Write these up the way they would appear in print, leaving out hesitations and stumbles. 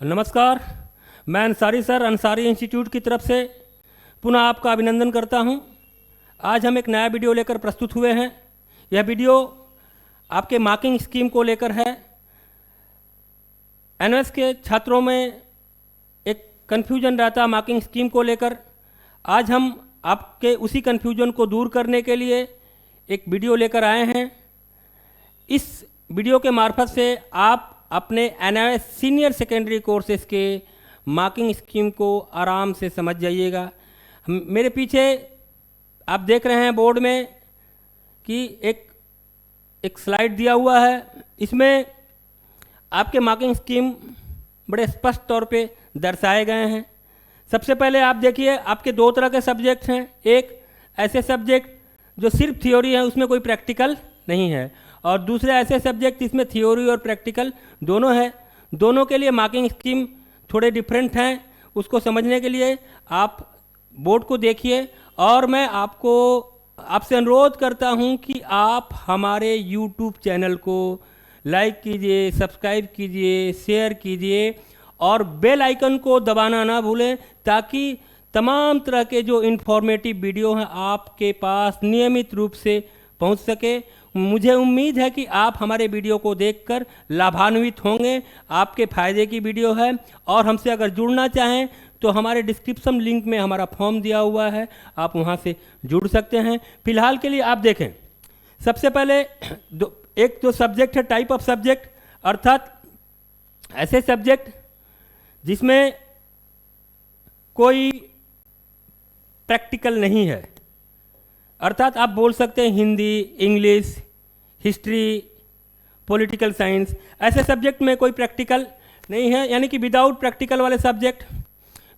नमस्कार। मैं Ansari sir Ansari institute की तरफ से पुनः आपका अभिनंदन करता हूं। आज हम एक नया वीडियो लेकर प्रस्तुत हुए हैं। यह वीडियो आपके मार्किंग स्कीम को लेकर है। एनएस के छात्रों में एक कन्फ्यूजन रहता है मार्किंग स्कीम को लेकर। आज हम आपके उसी कन्फ्यूजन को दूर करने के लिए एक वीडियो लेकर आए हैं। इस वीडियो के मार्फत से आप अपने एनएस सीनियर सेकेंडरी कोर्सेज के मार्किंग स्कीम को आराम से समझ जाइएगा। मेरे पीछे आप देख रहे हैं बोर्ड में कि एक स्लाइड दिया हुआ है। इसमें आपके मार्किंग स्कीम बड़े स्पष्ट तौर पे दर्शाए गए हैं। सबसे पहले आप देखिए, आपके दो तरह के सब्जेक्ट हैं। एक ऐसे सब्जेक्ट जो सिर्फ थ्योरी है, उसमें कोई प्रैक्टिकल नहीं है, और दूसरे ऐसे सब्जेक्ट जिसमें थ्योरी और प्रैक्टिकल दोनों है। दोनों के लिए मार्किंग स्कीम थोड़े डिफरेंट हैं। उसको समझने के लिए आप बोर्ड को देखिए, और मैं आपसे अनुरोध करता हूं कि आप हमारे YouTube चैनल को लाइक कीजिए, सब्सक्राइब कीजिए, शेयर कीजिए और बेल आइकन को दबाना ना भूलें, ताकि तमाम तरह के जो इन्फॉर्मेटिव वीडियो हैं आपके पास नियमित रूप से पहुंच सके। मुझे उम्मीद है कि आप हमारे वीडियो को देखकर लाभान्वित होंगे। आपके फ़ायदे की वीडियो है। और हमसे अगर जुड़ना चाहें तो हमारे डिस्क्रिप्शन लिंक में हमारा फॉर्म दिया हुआ है, आप वहां से जुड़ सकते हैं। फिलहाल के लिए आप देखें, सबसे पहले एक जो सब्जेक्ट है टाइप ऑफ सब्जेक्ट, अर्थात ऐसे सब्जेक्ट जिसमें कोई प्रैक्टिकल नहीं है। अर्थात आप बोल सकते हैं Hindi, English, history, political science, ऐसे सब्जेक्ट में कोई प्रैक्टिकल नहीं है, यानी कि विदाउट प्रैक्टिकल वाले सब्जेक्ट।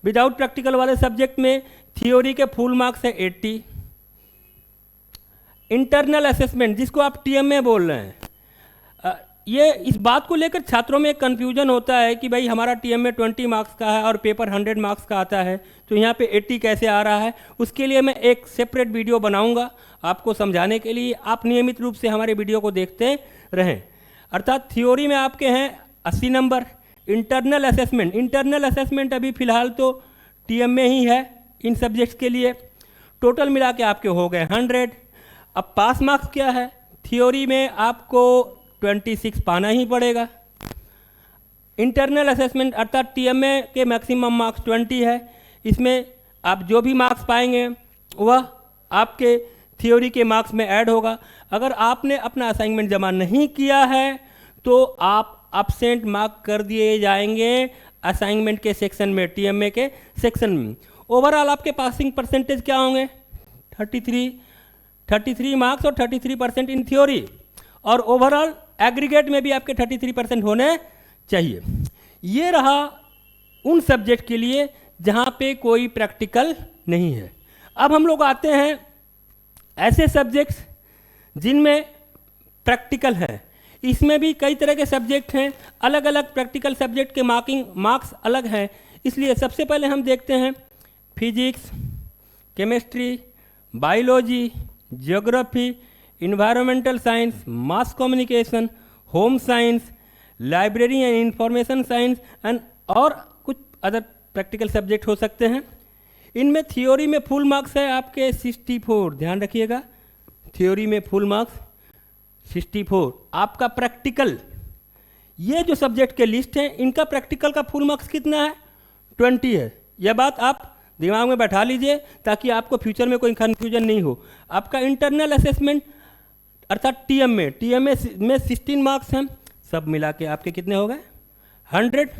विदाउट प्रैक्टिकल वाले सब्जेक्ट में थ्योरी के फुल मार्क्स है 80। इंटरनल असेसमेंट, जिसको आप टीएमए बोल रहे हैं, ये इस बात को लेकर छात्रों में एक कन्फ्यूजन होता है कि भाई हमारा टीएमए 20 मार्क्स का है और पेपर 100 मार्क्स का आता है, तो यहाँ पे 80 कैसे आ रहा है। उसके लिए मैं एक सेपरेट वीडियो बनाऊंगा आपको समझाने के लिए। आप नियमित रूप से हमारे वीडियो को देखते रहें। अर्थात थ्योरी में आपके हैं 80 नंबर। इंटरनल असेसमेंट अभी फ़िलहाल तो टीएमए ही है इन सब्जेक्ट्स के लिए। टोटल मिला के आपके हो गए 100। अब पास मार्क्स क्या है, थ्योरी में आपको 26 पाना ही पड़ेगा। इंटरनल असेसमेंट अर्थात टीएमए के मैक्सिमम मार्क्स 20 है। इसमें आप जो भी मार्क्स पाएंगे वह आपके थ्योरी के मार्क्स में ऐड होगा। अगर आपने अपना असाइनमेंट जमा नहीं किया है तो आप एब्सेंट मार्क कर दिए जाएंगे असाइनमेंट के सेक्शन में, टीएमए के सेक्शन में। ओवरऑल आपके पासिंग परसेंटेज क्या होंगे, 33 मार्क्स और 33% इन थ्योरी, और ओवरऑल एग्रीगेट में भी आपके 33% होने चाहिए। ये रहा उन सब्जेक्ट के लिए जहाँ पे कोई प्रैक्टिकल नहीं है। अब हम लोग आते हैं ऐसे सब्जेक्ट्स जिनमें प्रैक्टिकल है। इसमें भी कई तरह के सब्जेक्ट हैं, अलग अलग प्रैक्टिकल सब्जेक्ट के मार्क्स अलग हैं। इसलिए सबसे पहले हम देखते हैं physics, chemistry, biology, geography, environmental science, mass communication, home science, library and information science and और कुछ अदर प्रैक्टिकल सब्जेक्ट हो सकते हैं। इनमें थ्योरी में फुल मार्क्स है आपके 64, ध्यान रखिएगा, थ्योरी में फुल मार्क्स 64। आपका प्रैक्टिकल, ये जो सब्जेक्ट के लिस्ट हैं इनका प्रैक्टिकल का फुल मार्क्स कितना है, 20 है। यह बात आप दिमाग में बैठा लीजिए ताकि आपको फ्यूचर में कोई कन्फ्यूजन नहीं हो। आपका इंटरनल असेसमेंट अर्थात टीएमए में 16 मार्क्स हैं। सब मिला के आपके कितने हो गए, 100।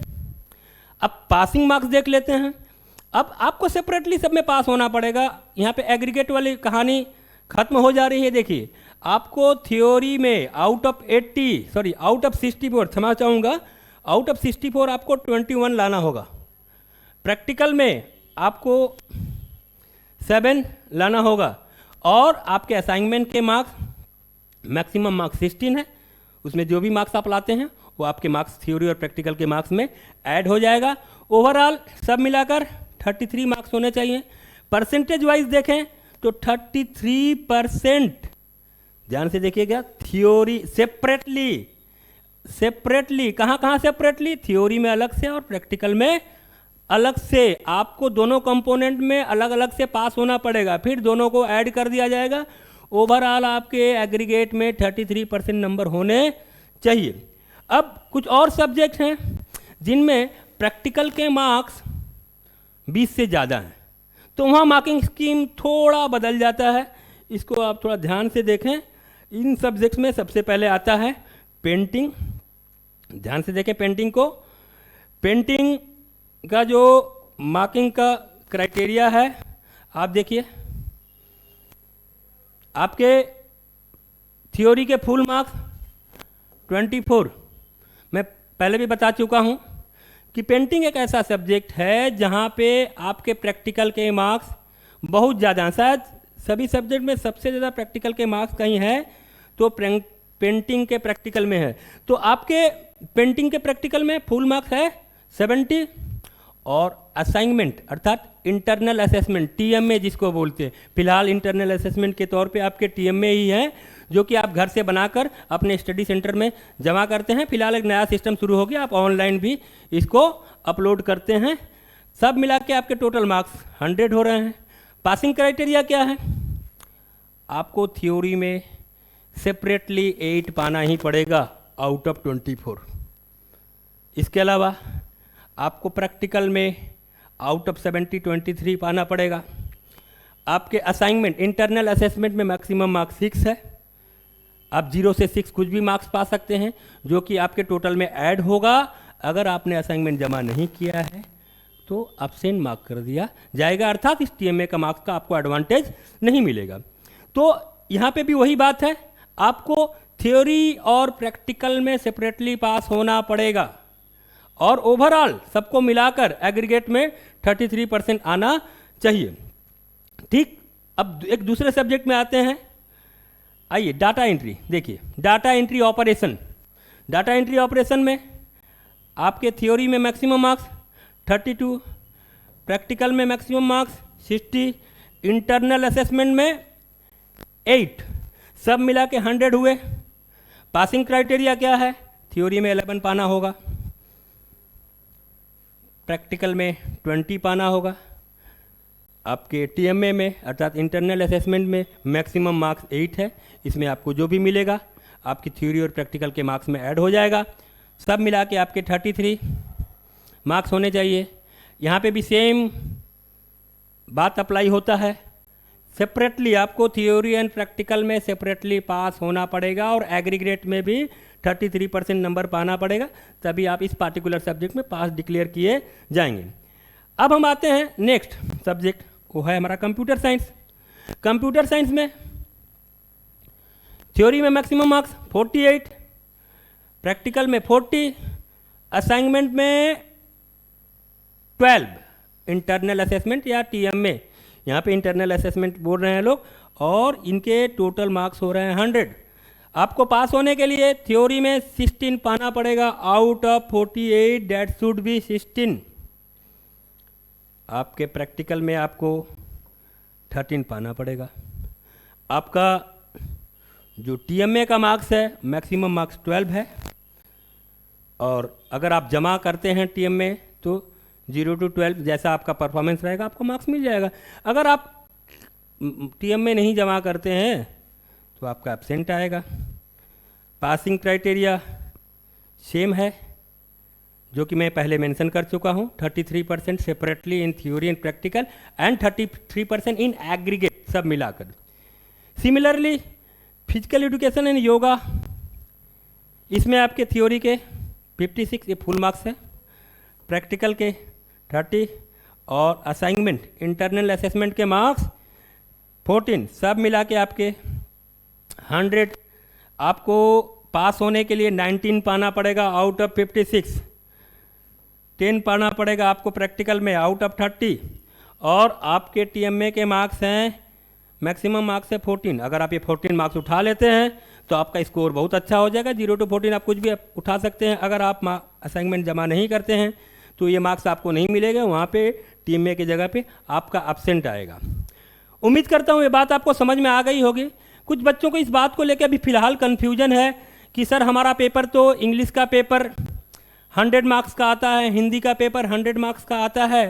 अब पासिंग मार्क्स देख लेते हैं। अब आपको सेपरेटली सब में पास होना पड़ेगा। यहाँ पे एग्रीगेट वाली कहानी खत्म हो जा रही है। देखिए, आपको थ्योरी में आउट ऑफ 64, क्षमा चाहूँगा, आउट ऑफ 64 आपको 21 लाना होगा। प्रैक्टिकल में आपको 7 लाना होगा, और आपके असाइनमेंट के मार्क्स मैक्सिमम मार्क्स 16 है। उसमें जो भी मार्क्स आप लाते हैं वो आपके मार्क्स थ्योरी और प्रैक्टिकल के मार्क्स में ऐड हो जाएगा। ओवरऑल सब मिलाकर 33 मार्क्स होने चाहिए। परसेंटेज वाइज देखें तो 33%, ध्यान से देखिएगा, थ्योरी सेपरेटली सेपरेटली, कहाँ कहाँ सेपरेटली, थ्योरी में अलग से और प्रैक्टिकल में अलग से आपको दोनों कंपोनेंट में अलग अलग से पास होना पड़ेगा, फिर दोनों को ऐड कर दिया जाएगा। ओवरऑल आपके एग्रीगेट में 33% नंबर होने चाहिए। अब कुछ और सब्जेक्ट हैं जिनमें प्रैक्टिकल के मार्क्स 20 से ज़्यादा हैं, तो वहाँ मार्किंग स्कीम थोड़ा बदल जाता है, इसको आप थोड़ा ध्यान से देखें। इन सब्जेक्ट्स में सबसे पहले आता है पेंटिंग। ध्यान से देखें पेंटिंग को। पेंटिंग का जो मार्किंग का क्राइटेरिया है आप देखिए, आपके थ्योरी के फुल मार्क्स 24। मैं पहले भी बता चुका हूँ कि पेंटिंग एक ऐसा सब्जेक्ट है जहाँ पे आपके प्रैक्टिकल के मार्क्स बहुत ज़्यादा हैं। शायद सभी सब्जेक्ट में सबसे ज़्यादा प्रैक्टिकल के मार्क्स कहीं है तो पेंटिंग के प्रैक्टिकल में है। तो आपके पेंटिंग के प्रैक्टिकल में फुल मार्क्स है 70, और असाइनमेंट अर्थात इंटरनल असेसमेंट टीएमए जिसको बोलते हैं, फिलहाल इंटरनल असेसमेंट के तौर पे आपके टीएमए ही है जो कि आप घर से बनाकर अपने स्टडी सेंटर में जमा करते हैं। फिलहाल एक नया सिस्टम शुरू हो गया, आप ऑनलाइन भी इसको अपलोड करते हैं। सब मिला के आपके टोटल मार्क्स 100 हो रहे हैं। पासिंग क्राइटेरिया क्या है, आपको थ्योरी में सेपरेटली 8 पाना ही पड़ेगा आउट ऑफ 24। इसके अलावा आपको प्रैक्टिकल में आउट ऑफ 70 23 पाना पड़ेगा। आपके असाइनमेंट इंटरनल असेसमेंट में मैक्सिमम मार्क्स 6 है, आप 0 से 6 कुछ भी मार्क्स पा सकते हैं जो कि आपके टोटल में ऐड होगा। अगर आपने असाइनमेंट जमा नहीं किया है तो एब्सेंट मार्क कर दिया जाएगा, अर्थात इस टीएमए का मार्क्स का आपको एडवांटेज नहीं मिलेगा। तो यहाँ पे भी वही बात है, आपको थ्योरी और प्रैक्टिकल में सेपरेटली पास होना पड़ेगा और ओवरऑल सबको मिलाकर एग्रीगेट में 33% आना चाहिए। ठीक, अब एक दूसरे सब्जेक्ट में आते हैं। आइए डाटा एंट्री देखिए, data entry operation. Data entry operation में आपके थ्योरी में मैक्सिमम मार्क्स 32, प्रैक्टिकल में मैक्सिमम मार्क्स 60, इंटरनल असेसमेंट में 8, सब मिला के 100 हुए। पासिंग क्राइटेरिया क्या है, थ्योरी में 11 पाना होगा, प्रैक्टिकल में 20 पाना होगा, आपके टीएमए में अर्थात इंटरनल असेसमेंट में मैक्सिमम मार्क्स 8 है, इसमें आपको जो भी मिलेगा आपकी थ्योरी और प्रैक्टिकल के मार्क्स में ऐड हो जाएगा। सब मिला के आपके 33 मार्क्स होने चाहिए। यहाँ पे भी सेम बात अप्लाई होता है, सेपरेटली आपको थ्योरी एंड प्रैक्टिकल में सेपरेटली पास होना पड़ेगा और एग्रीगेट में भी 33% नंबर पाना पड़ेगा, तभी आप इस पार्टिकुलर सब्जेक्ट में पास डिक्लेयर किए जाएंगे। अब हम आते हैं नेक्स्ट सब्जेक्ट, वो है हमारा कंप्यूटर साइंस। कंप्यूटर साइंस में थ्योरी में मैक्सिमम मार्क्स 48, प्रैक्टिकल में 40, असाइनमेंट में 12, इंटरनल असेसमेंट या टीएमए, यहाँ पे इंटरनल असेसमेंट बोल रहे हैं लोग, और इनके टोटल मार्क्स हो रहे हैं 100। आपको पास होने के लिए थ्योरी में 16 पाना पड़ेगा out of 48, that should be 16। आपके प्रैक्टिकल में आपको 13 पाना पड़ेगा। आपका जो टीएमए का मार्क्स है मैक्सिमम मार्क्स 12 है, और अगर आप जमा करते हैं टीएमए तो 0 to 12 जैसा आपका परफॉर्मेंस रहेगा आपको मार्क्स मिल जाएगा। अगर आप टीएमए नहीं जमा करते हैं तो आपका एब्सेंट आएगा। पासिंग क्राइटेरिया सेम है जो कि मैं पहले मेंशन कर चुका हूँ, 33% separately in theory and practical and 33% in aggregate, सब मिलाकर। Similarly physical education and yoga, इसमें आपके थ्योरी के 56 ये फुल मार्क्स है, प्रैक्टिकल के 30 और असाइनमेंट इंटरनल असेसमेंट के मार्क्स 14, सब मिला के आपके 100। आपको पास होने के लिए 19 पाना पड़ेगा आउट ऑफ 56, 10 पाना पड़ेगा आपको प्रैक्टिकल में आउट ऑफ 30, और आपके टीएमए के मार्क्स हैं मैक्सिमम मार्क्स है 14। अगर आप ये 14 मार्क्स उठा लेते हैं तो आपका स्कोर बहुत अच्छा हो जाएगा। 0 to 14 आप कुछ भी उठा सकते हैं। अगर आप असाइनमेंट जमा नहीं करते हैं तो ये मार्क्स आपको नहीं मिलेगा, वहाँ पे टीएमए की जगह पे आपका एब्सेंट आएगा। उम्मीद करता हूँ ये बात आपको समझ में आ गई होगी। कुछ बच्चों को इस बात को लेकर अभी फ़िलहाल कन्फ्यूजन है कि सर हमारा पेपर तो इंग्लिश का पेपर 100 मार्क्स का आता है, हिंदी का पेपर 100 मार्क्स का आता है,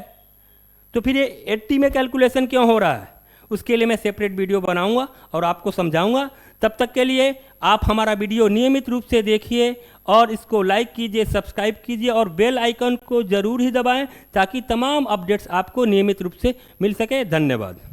तो फिर ये 80 में कैलकुलेशन क्यों हो रहा है? उसके लिए मैं सेपरेट वीडियो बनाऊंगा और आपको समझाऊंगा। तब तक के लिए आप हमारा वीडियो नियमित रूप से देखिए और इसको लाइक कीजिए, सब्सक्राइब कीजिए और बेल आइकन को ज़रूर ही दबाएं ताकि तमाम अपडेट्स आपको नियमित रूप से मिल सके। धन्यवाद।